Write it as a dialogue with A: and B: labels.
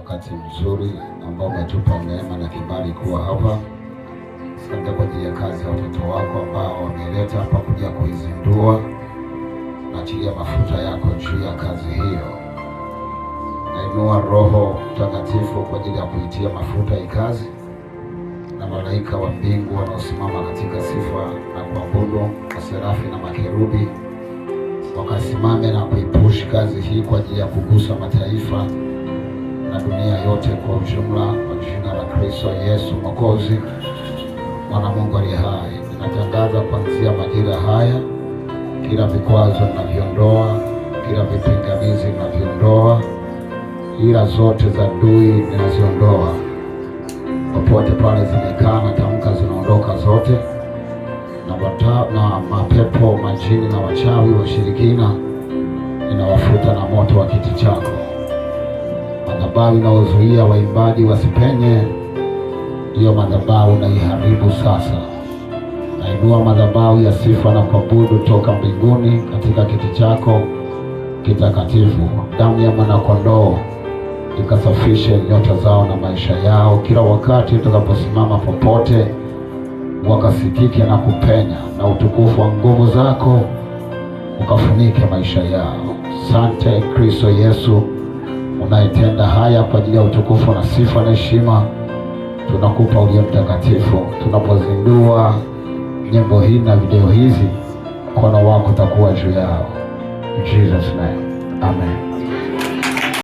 A: wakati mzuri ambao umetupa neema na kibali kuwa hapa. Asante kwa ajili ya kazi ya watoto wako ambao wameleta hapa kuja kuizindua. Naachilia mafuta yako juu ya kazi hiyo. Nainua Roho Mtakatifu kwa ajili ya kuitia mafuta hii kazi, na malaika wa mbingu wanaosimama katika sifa na kuabudu, maserafi na makerubi, wakasimame na kuipush kazi hii kwa ajili ya kugusa mataifa na dunia yote kwa ujumla, kwa jina la Kristo Yesu Mwokozi, Mwana Mungu aliye hai. Ninatangaza kuanzia majira haya, kila vikwazo ninaviondoa, kila vipingamizi ninaviondoa, ila zote za adui ninaziondoa. Popote pale zimekaa na tamka zinaondoka zote, na mapepo, majini na wachawi washirikina ninawafuta na moto wa kiti chako. Madhabahu inayozuia waimbaji wasipenye, hiyo madhabahu naiharibu sasa. Nainua madhabahu ya sifa na kuabudu toka mbinguni katika kiti chako kitakatifu. Damu ya mwanakondoo ikasafishe nyota zao na maisha yao, kila wakati utakaposimama popote wakasikike na kupenya, na utukufu wa nguvu zako ukafunike maisha yao. Asante Kristo Yesu unayetenda haya kwa ajili ya utukufu na sifa na heshima. Tunakupa uliye mtakatifu. Tunapozindua nyimbo hii na video hizi, mkono wako utakuwa juu yao. In Jesus name, amen.